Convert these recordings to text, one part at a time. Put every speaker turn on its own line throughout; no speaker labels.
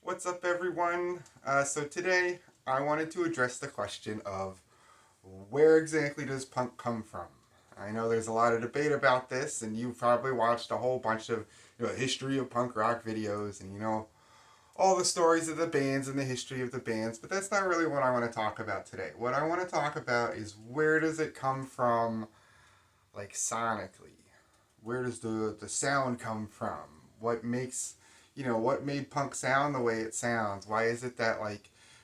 What's up, everyone? So today I wanted to address the question of where exactly does punk come from? I know there's a lot of debate about this, and you've probably watched a whole bunch of history of punk rock videos, and all the stories of the bands and the history of the bands. But that's not really what I want to talk about today. What I want to talk about is where does it come from, like sonically? Where does the sound come from? What makes what made punk sound the way it sounds? Why is it that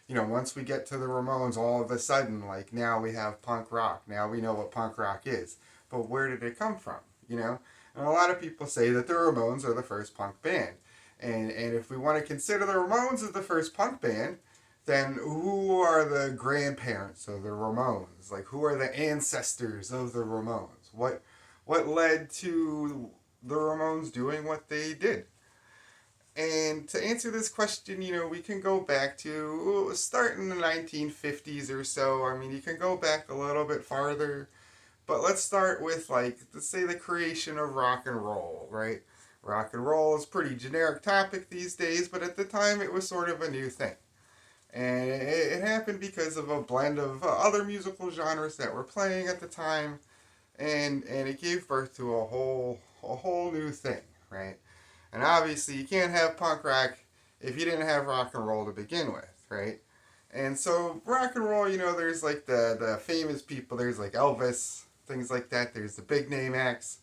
once we get to the Ramones, all of a sudden now we have punk rock. Now we know what punk rock is. But where did it come from? You know? And a lot of people say that the Ramones are the first punk band. And if we want to consider the Ramones as the first punk band, then who are the grandparents of the Ramones? Like who are the ancestors of the Ramones? What led to the Ramones doing what they did? And to answer this question, we can go back to start in the 1950s or so. I mean, you can go back a little bit farther, but let's start with let's say the creation of rock and roll, right? Rock and roll is a pretty generic topic these days, but at the time it was sort of a new thing. And it happened because of a blend of other musical genres that were playing at the time, and it gave birth to a whole new thing, right? And obviously, you can't have punk rock if you didn't have rock and roll to begin with, right? And so, rock and roll, there's the famous people. There's like Elvis, things like that. There's the big name acts.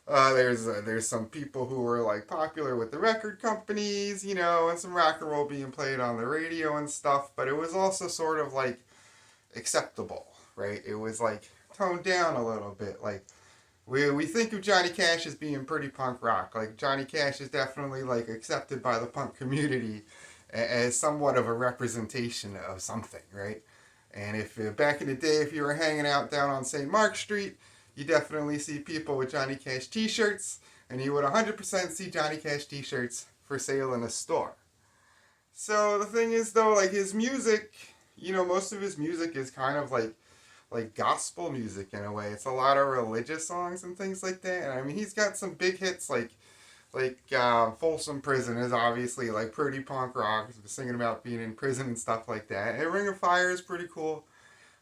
There's some people who were like popular with the record companies, and some rock and roll being played on the radio and stuff. But it was also sort of like acceptable, right? It was like toned down a little bit. Like we think of Johnny Cash as being pretty punk rock. Like Johnny Cash is definitely like accepted by the punk community as somewhat of a representation of something, right? And if back in the day, if you were hanging out down on St. Mark Street, you definitely see people with Johnny Cash T-shirts, and you would 100% see Johnny Cash T-shirts for sale in a store. So the thing is, though, like his music, most of his music is kind of like gospel music in a way. It's a lot of religious songs and things like that. And I mean, he's got some big hits Folsom Prison is obviously like pretty punk rock, singing about being in prison and stuff like that. And Ring of Fire is pretty cool.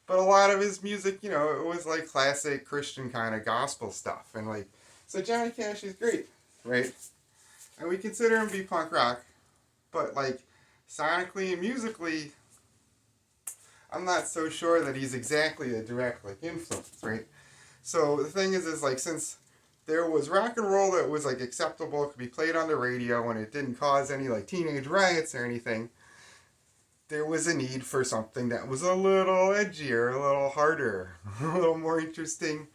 But a lot of his music, it was like classic Christian kind of gospel stuff. And so Johnny Cash is great, right? And we consider him to be punk rock. But sonically and musically, I'm not so sure that he's exactly a direct influence, right? So the thing is since there was rock and roll that was acceptable, it could be played on the radio, and it didn't cause any teenage riots or anything, there was a need for something that was a little edgier, a little harder, a little more interesting.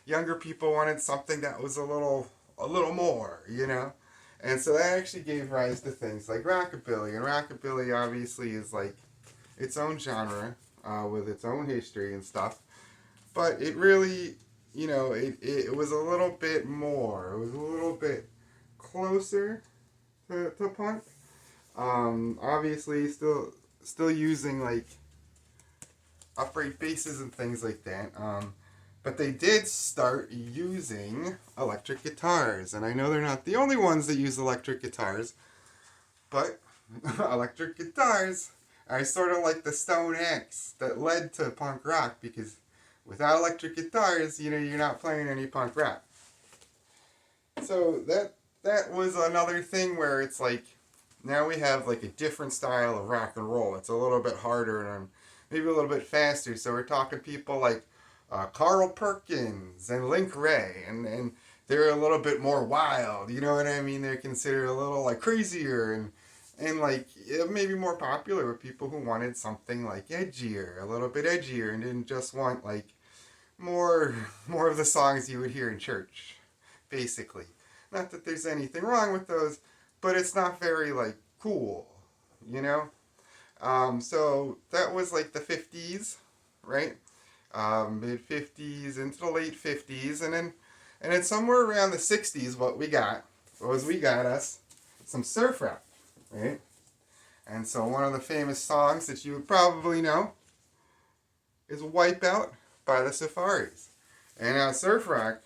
Younger people wanted something that was a little more. And so that actually gave rise to things like rockabilly, and rockabilly obviously is its own genre with its own history and stuff. But it really, it was a little bit more. It was a little bit closer to punk. Obviously, still using upright basses and things like that. But they did start using electric guitars, and I know they're not the only ones that use electric guitars, but electric guitars are sort of like the stone axe that led to punk rock, because without electric guitars, you're not playing any punk rock. So that was another thing where it's now we have a different style of rock and roll. It's a little bit harder and maybe a little bit faster. So we're talking people like Carl Perkins and Link Ray, and they're a little bit more wild. You know what I mean? They're considered a little crazier and maybe more popular with people who wanted something edgier, a little bit edgier, and didn't just want more more of the songs you would hear in church, basically. Not that there's anything wrong with those, but it's not very cool, you know. So that was the 50s, right? Mid 50s into the late 50s, and then somewhere around the 60s, what we got us some surf rap, right? And so one of the famous songs that you would probably know is "Wipeout" by the Safaris. And now surf rock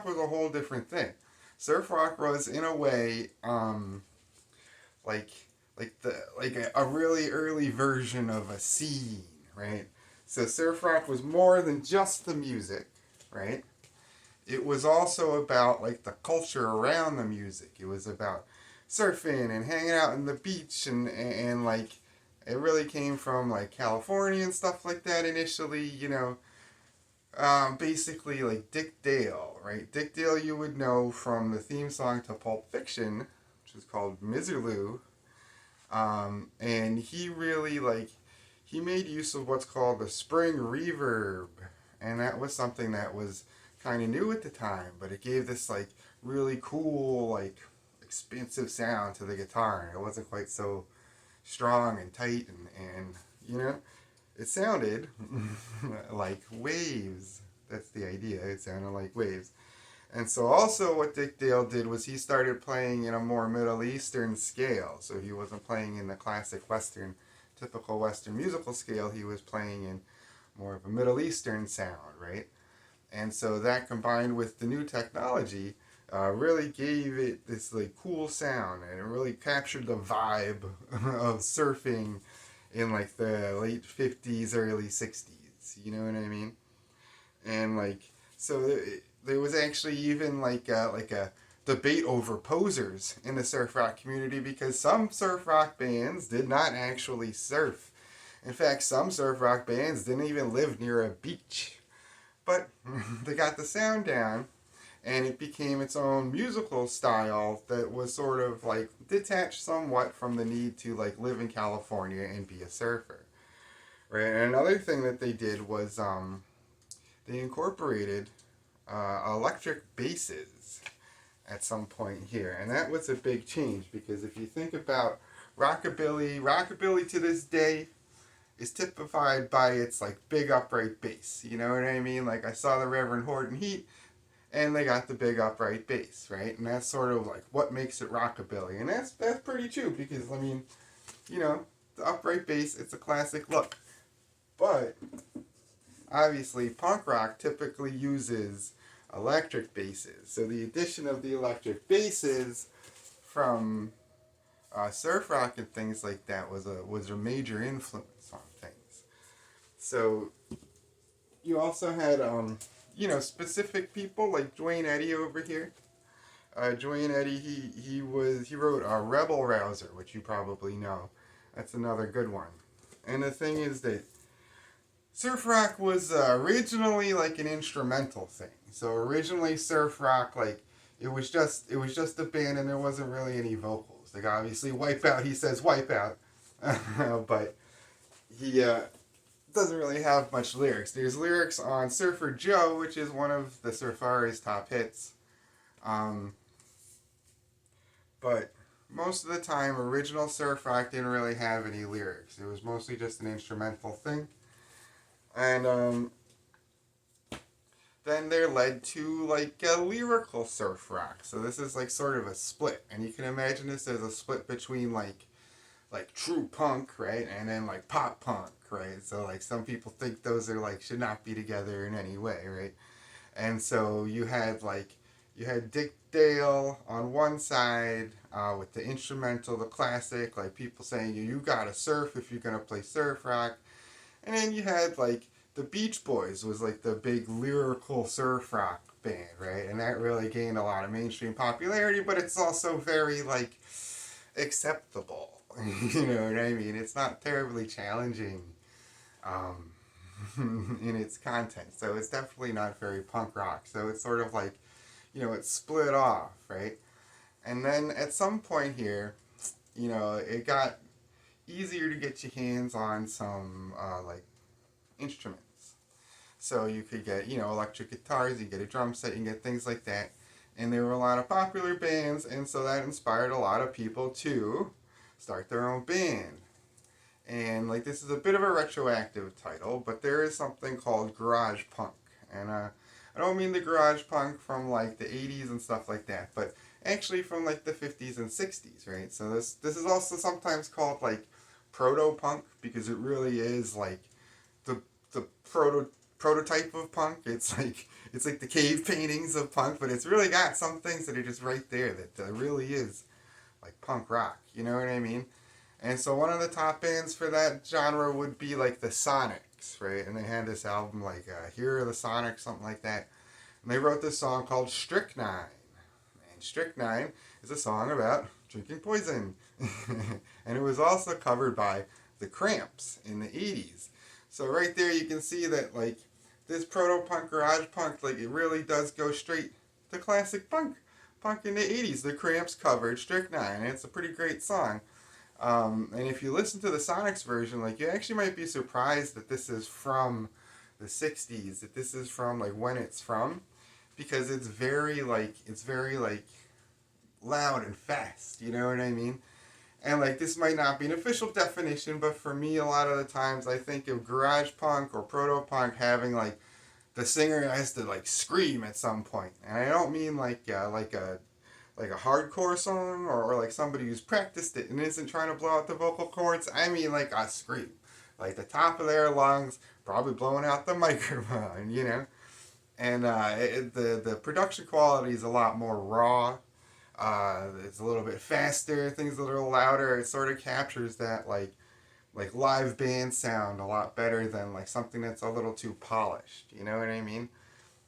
was a whole different thing. Surf rock was in a way like a really early version of a scene, right? So surf rock was more than just the music, right? It was also about like the culture around the music. It was about surfing and hanging out on the beach and like it really came from like California and stuff like that initially, basically like Dick Dale, right? Dick Dale you would know from the theme song to Pulp Fiction, which is called Miserlou. And he really he made use of what's called the spring reverb, and that was something that was kind of new at the time, but it gave this like really cool expansive sound to the guitar, and it wasn't quite so strong and tight and you know it sounded like waves. That's the idea. It sounded like waves. And so also what Dick Dale did was he started playing in a more Middle Eastern scale. So he wasn't playing in the classic Western, typical Western musical scale. He was playing in more of a Middle Eastern sound, right? And so that combined with the new technology really gave it this like cool sound, and it really captured the vibe of surfing in like the late 50s, early 60s. You know what I mean? And there was actually even like a debate over posers in the surf rock community because some surf rock bands did not actually surf. In fact, some surf rock bands didn't even live near a beach. But they got the sound down, and it became its own musical style that was sort of like detached somewhat from the need to like live in California and be a surfer. Right? And another thing that they did was they incorporated electric basses at some point here, and that was a big change because if you think about rockabilly to this day is typified by its like big upright bass. You know what I mean? Like I saw the Reverend Horton Heat, and they got the big upright bass, right? And that's sort of like what makes it rockabilly, and that's pretty true because I mean, the upright bass, it's a classic look, but obviously punk rock typically uses electric basses. So the addition of the electric basses from surf rock and things like that was a major influence on things. So you also had specific people like Dwayne Eddy over here. Dwayne Eddy he wrote Rebel Rouser, which you probably know. That's another good one. And the thing is that surf rock was originally like an instrumental thing. So originally surf rock it was just a band and there wasn't really any vocals. Like obviously Wipeout, he says Wipeout, but he doesn't really have much lyrics. There's lyrics on Surfer Joe, which is one of the Surfari's top hits. Um, but most of the time, original surf rock didn't really have any lyrics. It was mostly just an instrumental thing. And then they're led to like a lyrical surf rock. So this is like sort of a split. And you can imagine this as a split between like true punk, right? And then like pop punk, right? So like some people think those are like should not be together in any way, right? And so you had Dick Dale on one side with the instrumental, the classic, like people saying you gotta surf if you're gonna play surf rock, and then you had like the Beach Boys was like the big lyrical surf rock band, right? And that really gained a lot of mainstream popularity, but it's also very like acceptable. You know what I mean? It's not terribly challenging um, in its content, so it's definitely not very punk rock. So it's sort of like, it's split off, right? And then at some point here, it got easier to get your hands on some like instruments. So you could get, electric guitars, you get a drum set, you can get things like that. And there were a lot of popular bands, and so that inspired a lot of people to start their own band. And like this is a bit of a retroactive title, but there is something called garage punk. And I don't mean the garage punk from like the 80s and stuff like that, but actually from like the 50s and 60s, right? So this is also sometimes called like proto punk because it really is like the prototype of punk. It's like the cave paintings of punk, but it's really got some things that are just right there that really is like punk rock. You know what I mean? And so one of the top bands for that genre would be like the Sonics, right? And they had this album like Here Are the Sonics, something like that. And they wrote this song called Strychnine. And Strychnine is a song about drinking poison. And it was also covered by the Cramps in the 80s. So right there you can see that like this proto-punk, garage punk, like it really does go straight to classic punk. Punk in the 80s. The Cramps covered Strychnine, and it's a pretty great song. And if you listen to the Sonics version, like you actually might be surprised that this is from the 60s, that this is from like when it's from, because it's very like loud and fast, you know what I mean? And like this might not be an official definition, but for me a lot of the times I think of garage punk or proto punk having like the singer has to like scream at some point. And I don't mean like a hardcore song or like somebody who's practiced it and isn't trying to blow out the vocal cords. I mean like a scream. Like the top of their lungs, probably blowing out the microphone, you know? And the production quality is a lot more raw. It's a little bit faster, things a little louder. It sort of captures that like live band sound a lot better than like something that's a little too polished. You know what I mean?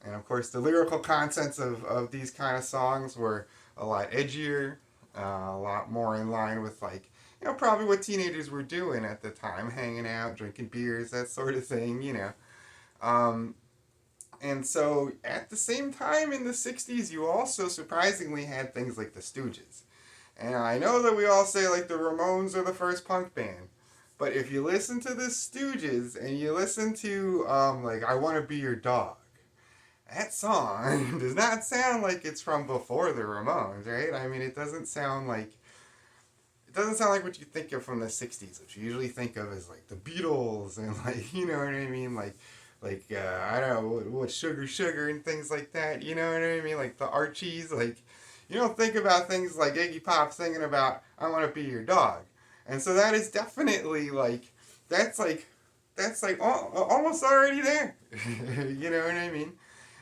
And of course, the lyrical contents of these kind of songs were a lot edgier, a lot more in line with like, you know, probably what teenagers were doing at the time, hanging out, drinking beers, that sort of thing, you know. Um, and so at the same time in the 60s, you also surprisingly had things like the Stooges. And I know that we all say like the Ramones are the first punk band. But if you listen to the Stooges and you listen to like I Want to Be Your Dog, that song does not sound like it's from before the Ramones, right? I mean, it doesn't sound like what you think of from the '60s, which you usually think of as like the Beatles and like you know what I mean, I don't know what Sugar Sugar and things like that. You know what I mean, like the Archies. Like you don't think about things like Iggy Pop singing about "I Want to Be Your Dog," and so that is definitely that's like that's like almost already there. You know what I mean?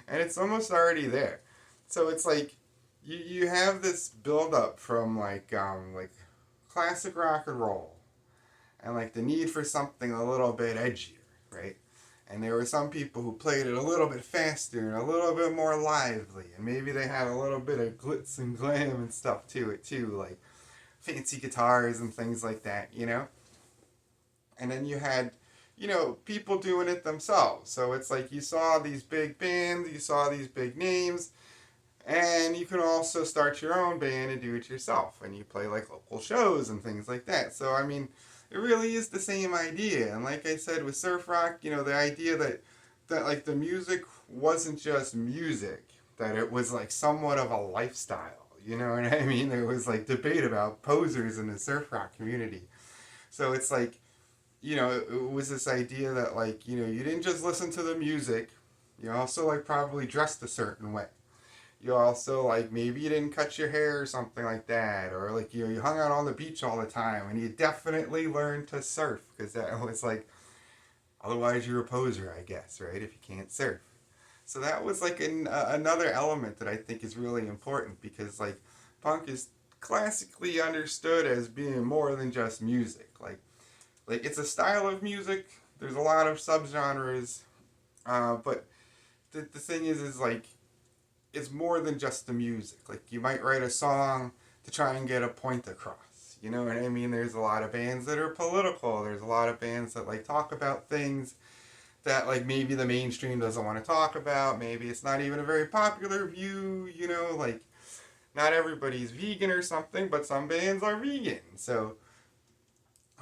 And it's almost already there. So it's like you have this build up from like classic rock and roll and like the need for something a little bit edgier, right? And there were some people who played it a little bit faster and a little bit more lively, and maybe they had a little bit of glitz and glam and stuff to it too, like fancy guitars and things like that, you know? And then you had people doing it themselves. So it's like you saw these big bands, you saw these big names, and you can also start your own band and do it yourself. And you play like local shows and things like that. So, I mean, it really is the same idea. And like I said with surf rock, the idea that like the music wasn't just music, that it was like somewhat of a lifestyle. You know what I mean? There was like debate about posers in the surf rock community. So it's like, it was this idea that like, you didn't just listen to the music, you also like probably dressed a certain way. You also like maybe you didn't cut your hair or something like that, or like you hung out on the beach all the time, and you definitely learned to surf because that was like otherwise you're a poser, I guess, right? If you can't surf. So that was like another element that I think is really important because like punk is classically understood as being more than just music. Like it's a style of music. There's a lot of subgenres, but the thing is like it's more than just the music. Like you might write a song to try and get a point across. You know what I mean? There's a lot of bands that are political. There's a lot of bands that like talk about things that like maybe the mainstream doesn't want to talk about. Maybe it's not even a very popular view. Like not everybody's vegan or something, but some bands are vegan. So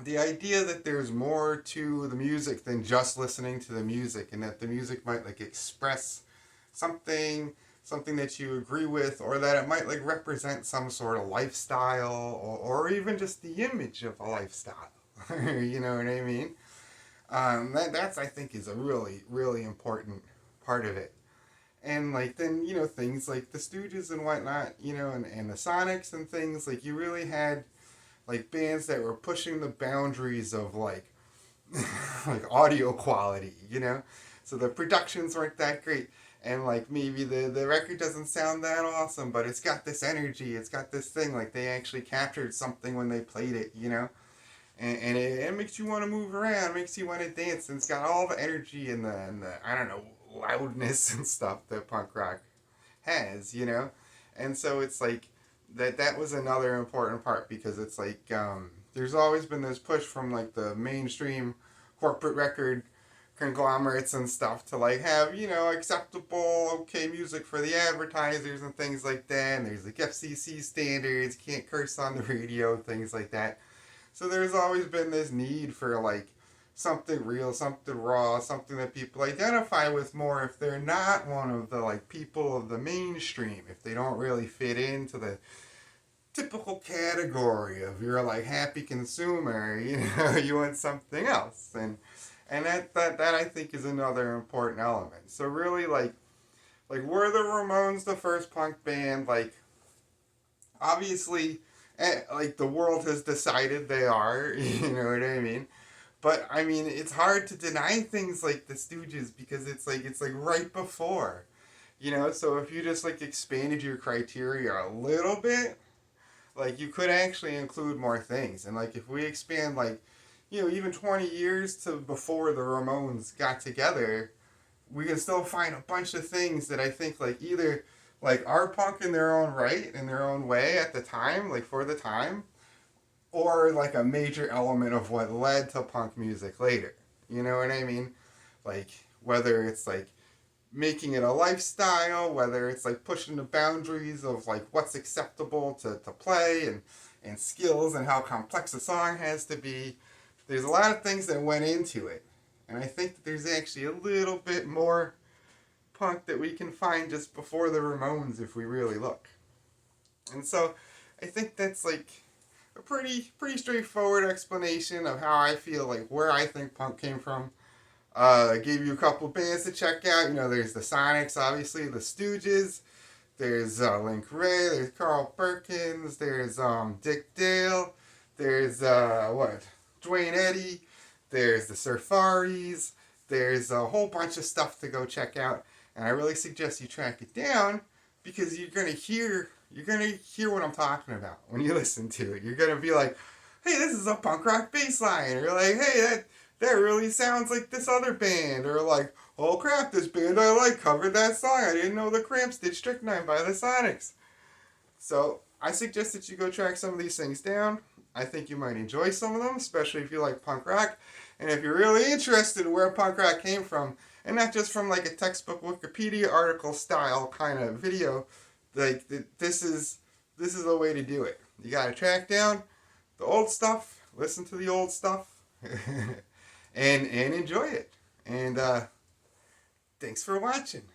the idea that there's more to the music than just listening to the music and that the music might like express something that you agree with, or that it might like represent some sort of lifestyle, or even just the image of a lifestyle. You know what I mean? That's I think is a really really important part of it. And like then things like the Stooges and whatnot, and the Sonics and things like you really had like bands that were pushing the boundaries of like like audio quality, so the productions weren't that great, and like maybe the record doesn't sound that awesome, but it's got this energy, it's got this thing, like they actually captured something when they played it. and it makes you want to move around, makes you want to dance, and it's got all the energy and the I don't know, loudness and stuff that punk rock has, you know. And so it's like that was another important part because it's like there's always been this push from like the mainstream corporate record conglomerates and stuff to like have, you know, acceptable okay music for the advertisers and things like that, and there's like FCC standards, can't curse on the radio, things like that. So there's always been this need for like something real, something raw, something that people identify with more if they're not one of the like people of the mainstream, if they don't really fit into the typical category of you're like happy consumer, you know, you want something else. And that I think is another important element. So really like were the Ramones the first punk band? Like obviously like the world has decided they are, you know what I mean? But I mean, it's hard to deny things like the Stooges because it's like right before, you know. So if you just like expanded your criteria a little bit, like you could actually include more things. And like if we expand like, you know, even 20 years to before the Ramones got together, we can still find a bunch of things that I think like either like are punk in their own right, in their own way at the time, like for the time, or like a major element of what led to punk music later. You know what I mean? Like whether it's like making it a lifestyle, whether it's like pushing the boundaries of like what's acceptable to play and skills and how complex a song has to be. There's a lot of things that went into it. And I think that there's actually a little bit more punk that we can find just before the Ramones if we really look. And so I think that's like a pretty straightforward explanation of how I feel like where I think punk came from. I gave you a couple of bands to check out. You know, there's the Sonics, obviously, the Stooges. There's Link Wray. There's Carl Perkins. There's Dick Dale. There's what? Dwayne Eddy. There's the Surfaris. There's a whole bunch of stuff to go check out, and I really suggest you track it down because you're gonna hear what I'm talking about when you listen to it. You're gonna be like, "Hey, this is a punk rock bass line," or like, "Hey, that really sounds like this other band," or like, "Oh crap, this band I like covered that song. I didn't know the Cramps did Strychnine by the Sonics." So I suggest that you go track some of these things down. I think you might enjoy some of them, especially if you like punk rock. And if you're really interested in where punk rock came from, and not just from like a textbook Wikipedia article style kind of video, like this is a way to do it. You gotta track down the old stuff, listen to the old stuff, and enjoy it. And thanks for watching.